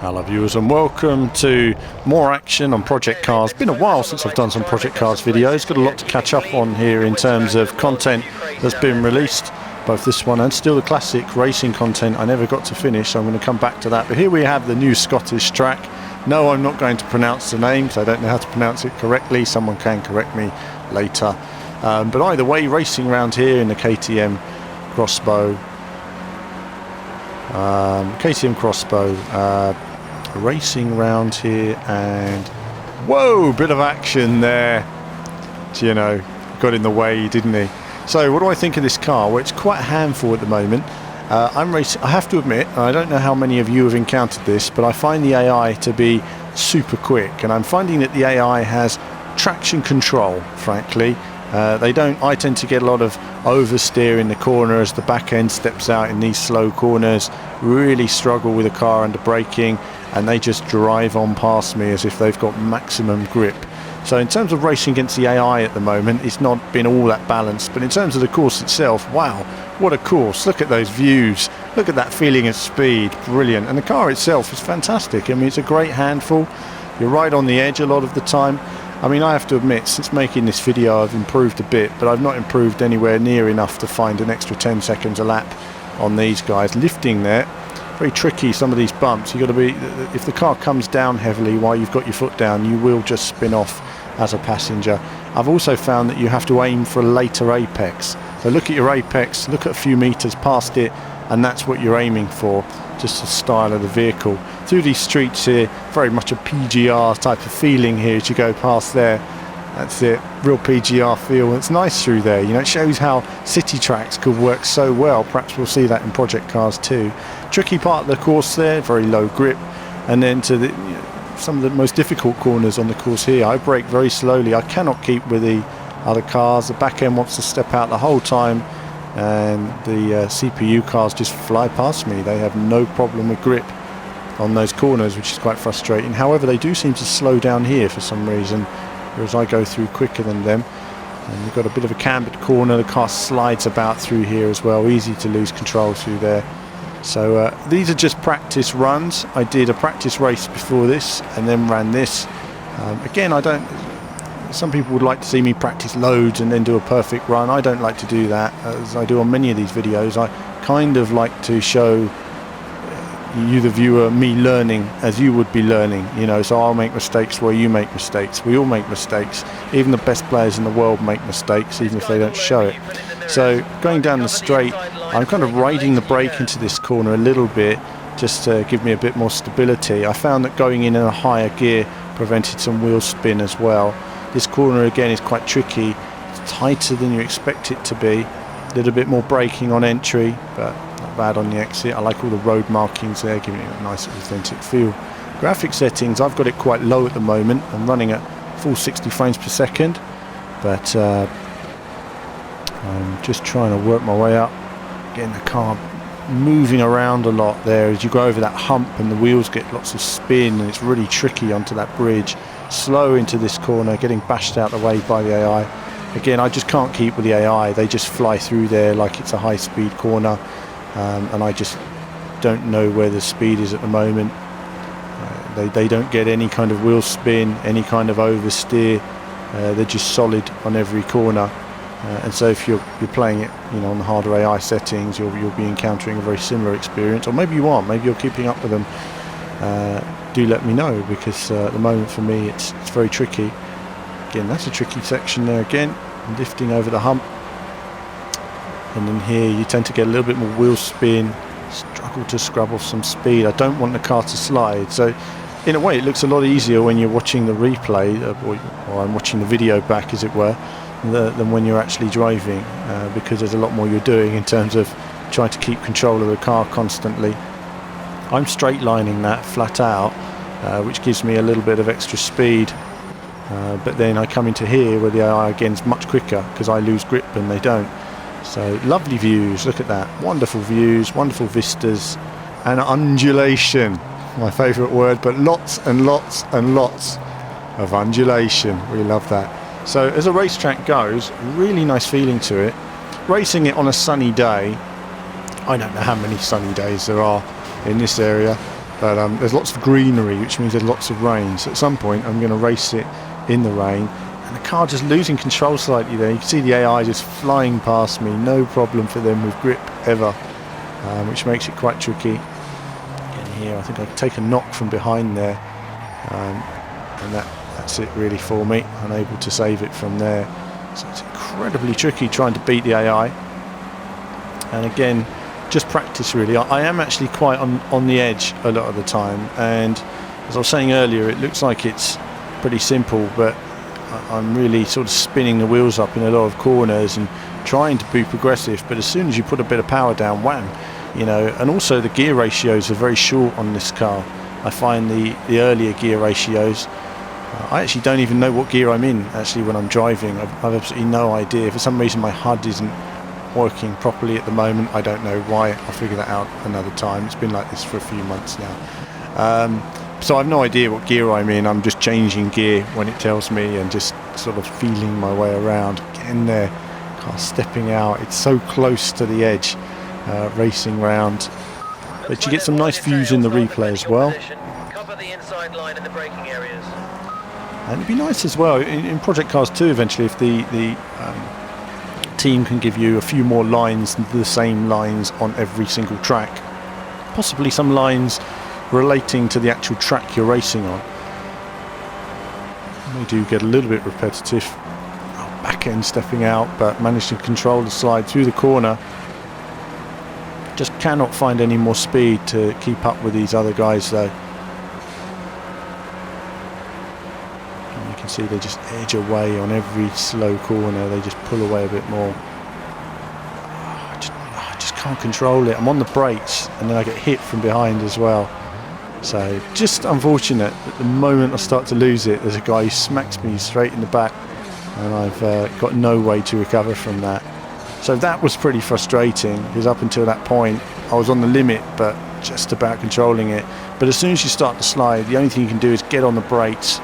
Hello viewers and welcome to more action on Project Cars. Been a while since I've done some Project Cars videos. Got a lot to catch up on here in terms of content that's been released. Both this one and still the classic racing content I never got to finish, so I'm going to come back to that. But here we have the new Scottish track. No, I'm not going to pronounce the name because I don't know how to pronounce it correctly. Someone can correct me later. But either way, racing around here in the KTM Crossbow. KTM Crossbow, racing round here, and whoa, bit of action there. You know, got in the way, didn't he? So what do I think of this car? Well, it's quite a handful at the moment. I'm racing, I have to admit, I don't know how many of you have encountered this, but I find the AI to be super quick, and I'm finding that the AI has traction control, frankly. I tend to get a lot of oversteer in the corner as the back end steps out in these slow corners, really struggle with the car under braking, and they just drive on past me as if they've got maximum grip. So in terms of racing against the AI at the moment, it's not been all that balanced, but in terms of the course itself, wow, what a course. Look at those views, look at that feeling of speed, brilliant. And the car itself is fantastic. I mean, it's a great handful, you're right on the edge a lot of the time. I mean, I have to admit, since making this video I've improved a bit, but I've not improved anywhere near enough to find an extra 10 seconds a lap on these guys. Lifting there, very tricky, some of these bumps. You've got to be, if the car comes down heavily while you've got your foot down, you will just spin off as a passenger. I've also found that you have to aim for a later apex. So look at your apex, look at a few meters past it, and that's what you're aiming for, just the style of the vehicle. Through these streets here, very much a PGR type of feeling here as you go past there. That's it, real PGR feel. It's nice through there, you know, it shows how city tracks could work so well. Perhaps we'll see that in Project Cars too. Tricky part of the course there, very low grip, and then to the, you know, some of the most difficult corners on the course here. I brake very slowly, I cannot keep with the other cars. The back end wants to step out the whole time, and the CPU cars just fly past me. They have no problem with grip on those corners, which is quite frustrating. However, they do seem to slow down here for some reason, whereas I go through quicker than them. And you've got a bit of a cambered corner, the car slides about through here as well, easy to lose control through there. So these are just practice runs. I did a practice race before this and then ran this. Again, some people would like to see me practice loads and then do a perfect run. I don't like to do that, as I do on many of these videos. I kind of like to show you, the viewer, me learning as you would be learning, you know. So I'll make mistakes where you make mistakes. We all make mistakes. Even the best players in the world make mistakes, even if they don't show it. So going down the straight, I'm kind of riding the brake into this corner a little bit, just to give me a bit more stability. I found that going in a higher gear prevented some wheel spin as well. This corner again is quite tricky. It's tighter than you expect it to be. A little bit more braking on entry, but not bad on the exit. I like all the road markings there, giving it a nice authentic feel. Graphic settings, I've got it quite low at the moment. I'm running at full 60 frames per second, but I'm just trying to work my way up, getting the car moving around a lot there as you go over that hump, and the wheels get lots of spin, and it's really tricky onto that bridge. Slow into this corner, getting bashed out the way by the AI. Again, I just can't keep with the AI. They just fly through there like it's a high-speed corner, and I just don't know where the speed is at the moment. They don't get any kind of wheel spin, any kind of oversteer. They're just solid on every corner. And so if you're playing it, you know, on the harder AI settings, you'll be encountering a very similar experience, or maybe you aren't. Maybe you're keeping up with them. Do let me know, because at the moment for me it's very tricky. Again, that's a tricky section there again, lifting over the hump, and then here you tend to get a little bit more wheel spin, struggle to scrub off some speed. I don't want the car to slide, so in a way it looks a lot easier when you're watching the replay, or I'm watching the video back as it were, than when you're actually driving, because there's a lot more you're doing in terms of trying to keep control of the car constantly. I'm straight lining that flat out, which gives me a little bit of extra speed, but then I come into here where the AI again is much quicker, because I lose grip and they don't. So lovely views, look at that, wonderful views, wonderful vistas, and undulation, my favourite word, but lots and lots and lots of undulation. We love that. So as a racetrack goes, really nice feeling to it. Racing it on a sunny day, I don't know how many sunny days there are in this area, but there's lots of greenery, which means there's lots of rain. So at some point I'm going to race it in the rain, and the car just losing control slightly there. You can see the AI just flying past me, no problem for them with grip ever, which makes it quite tricky. Again here, I think I take a knock from behind there, and that's it really for me, unable to save it from there. So it's incredibly tricky trying to beat the AI, and again, just practice really. I am actually quite on the edge a lot of the time, and as I was saying earlier, it looks like it's pretty simple, but I'm really sort of spinning the wheels up in a lot of corners and trying to be progressive, but as soon as you put a bit of power down, wham, you know. And also the gear ratios are very short on this car. I find the earlier gear ratios, I actually don't even know what gear I'm in actually when I'm driving. I've absolutely no idea. For some reason my HUD isn't working properly at the moment. I don't know why. I'll figure that out another time. It's been like this for a few months now. So I've no idea what gear I'm in. I'm just changing gear when it tells me and just sort of feeling my way around. Getting there, car stepping out. It's so close to the edge, racing round. But you get some nice views in the replay as well. Cover the inside line in the braking areas. And it'd be nice as well in Project Cars 2 eventually if the team can give you a few more lines, the same lines on every single track, possibly some lines relating to the actual track you're racing on. They do get a little bit repetitive. Back end stepping out, but managed to control the slide through the corner. Just cannot find any more speed to keep up with these other guys though. And you can see they just edge away on every slow corner. They just pull away a bit more. I just can't control it. I'm on the brakes and then I get hit from behind as well. So just unfortunate that the moment I start to lose it, there's a guy who smacks me straight in the back, and I've got no way to recover from that. So that was pretty frustrating, because up until that point I was on the limit but just about controlling it. But as soon as you start to slide, the only thing you can do is get on the brakes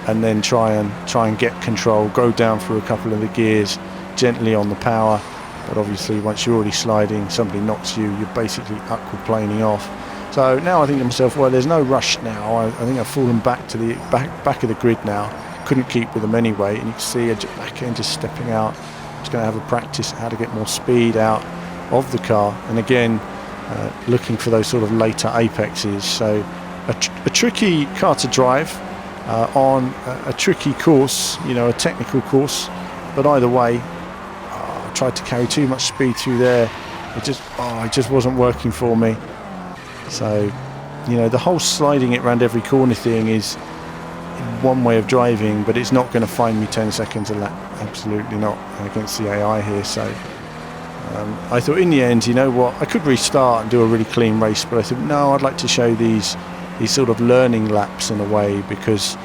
and then try and get control, go down through a couple of the gears gently on the power. But obviously once you're already sliding, somebody knocks you, you're basically aquaplaning off. So now I think to myself, well, there's no rush now. I think I've fallen back to the back of the grid now. Couldn't keep with them anyway, and you can see a back end just stepping out. Just going to have a practice how to get more speed out of the car, and again looking for those sort of later apexes. So a tricky car to drive on a tricky course, you know, a technical course. But either way, I tried to carry too much speed through there. It just wasn't working for me. So, you know, the whole sliding it around every corner thing is one way of driving, but it's not going to find me 10 seconds a lap. Absolutely not against the AI here. So I thought in the end, you know what, I could restart and do a really clean race, but I thought no, I'd like to show these sort of learning laps in a way, because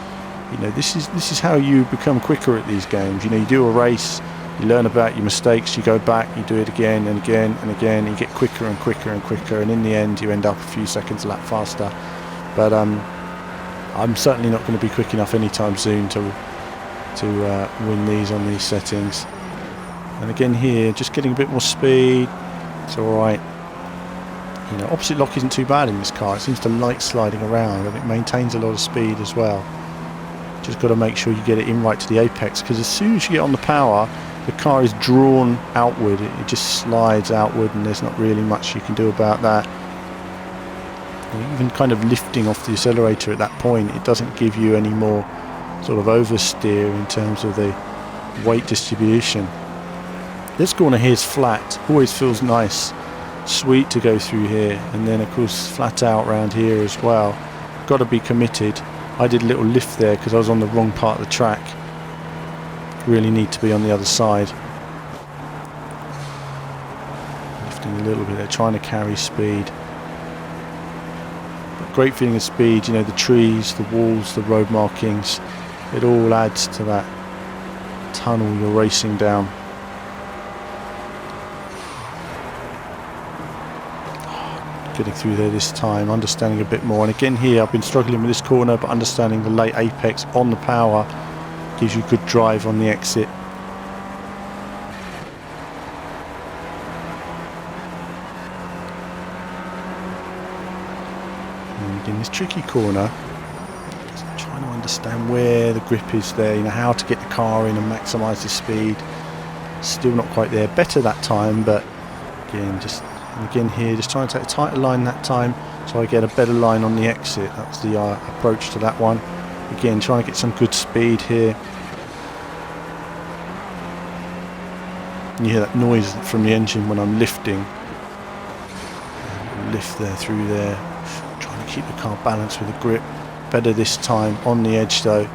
you know this is how you become quicker at these games. You know, you do a race, you learn about your mistakes, you go back, you do it again and again and again, and you get quicker and quicker and quicker, and in the end you end up a few seconds a lap faster. But I'm certainly not going to be quick enough anytime soon to win these on these settings. And again here, just getting a bit more speed. It's alright. You know, opposite lock isn't too bad in this car. It seems to like sliding around, and it maintains a lot of speed as well. Just got to make sure you get it in right to the apex, because as soon as you get on the power, the car is drawn outward. It just slides outward, and there's not really much you can do about that. And even kind of lifting off the accelerator at that point, it doesn't give you any more sort of oversteer in terms of the weight distribution. This corner here is flat, always feels nice, sweet to go through here, and then of course flat out around here as well. Got to be committed. I did a little lift there because I was on the wrong part of the track. Really need to be on the other side. Lifting a little bit there, trying to carry speed. But great feeling of speed, you know, the trees, the walls, the road markings, it all adds to that tunnel you're racing down. Getting through there this time, understanding a bit more, and again here I've been struggling with this corner, but understanding the late apex on the power gives you good drive on the exit. And in this tricky corner. Just trying to understand where the grip is there, you know, how to get the car in and maximise the speed. Still not quite there. Better that time, but again here, just trying to take a tighter line that time so I get a better line on the exit. That's the approach to that one. Again, trying to get some good speed here. You hear that noise from the engine when I'm lifting. Lift there through there. Trying to keep the car balanced with the grip. Better this time on the edge though.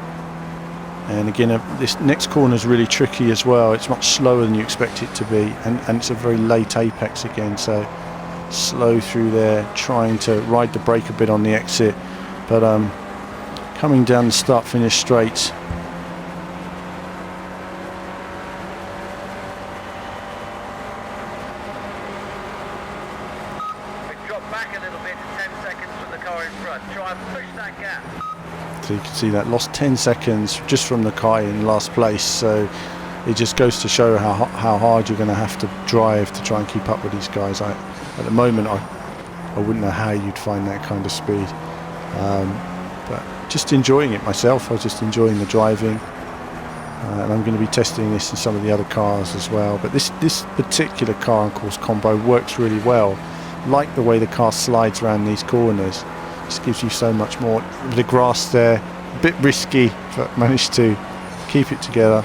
And again, this next corner is really tricky as well. It's much slower than you expect it to be, and it's a very late apex again, so slow through there, trying to ride the brake a bit on the exit, but coming down the start-finish straight. We've dropped back a little bit to 10 seconds from the car in front. Try and push that gap. So you can see that lost 10 seconds just from the car in last place, so it just goes to show how hard you're going to have to drive to try and keep up with these guys. At the moment I wouldn't know how you'd find that kind of speed, but just enjoying it myself. I was just enjoying the driving, and I'm going to be testing this in some of the other cars as well, but this particular car and course combo works really well. Like the way the car slides around these corners. Just gives you so much more. A bit of grass there, a bit risky, but managed to keep it together.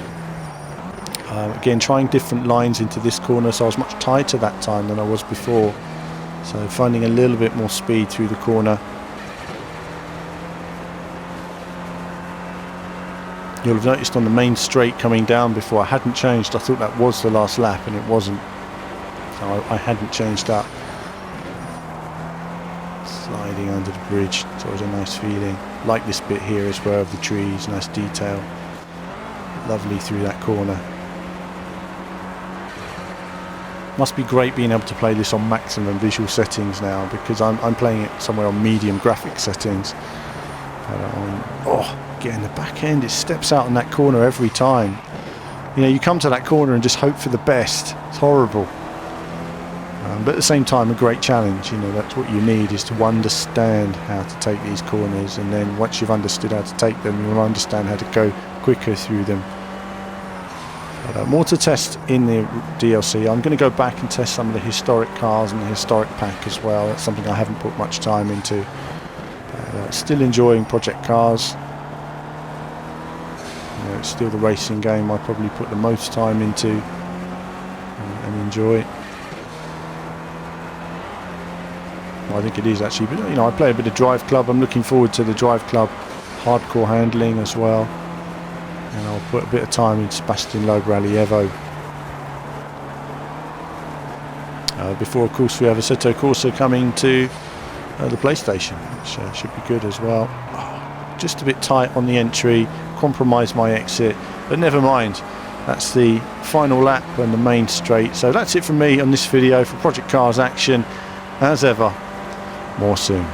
Again, trying different lines into this corner, so I was much tighter that time than I was before. So finding a little bit more speed through the corner. You'll have noticed on the main straight coming down before I hadn't changed. I thought that was the last lap and it wasn't. So I hadn't changed that. Sliding under the bridge, it's always a nice feeling. Like this bit here as well of the trees, nice detail. Lovely through that corner. Must be great being able to play this on maximum visual settings now, because I'm playing it somewhere on medium graphic settings. Getting the back end, it steps out on that corner every time. You know, you come to that corner and just hope for the best. It's horrible. But at the same time, a great challenge. You know, that's what you need, is to understand how to take these corners, and then once you've understood how to take them, you'll understand how to go quicker through them. But, more to test in the DLC. I'm going to go back and test some of the historic cars and the historic pack as well. That's something I haven't put much time into. Still enjoying Project Cars. You know, it's still the racing game I probably put the most time into and enjoy. I think it is actually, but you know, I play a bit of Drive Club. I'm looking forward to the Drive Club hardcore handling as well, and I'll put a bit of time in Sebastian Loeb Rally Evo. Before, of course, we have Assetto Corsa coming to the PlayStation, which should be good as well. Just a bit tight on the entry, compromised my exit, but never mind. That's the final lap and the main straight. So that's it from me on this video for Project Cars Action. As ever, more soon.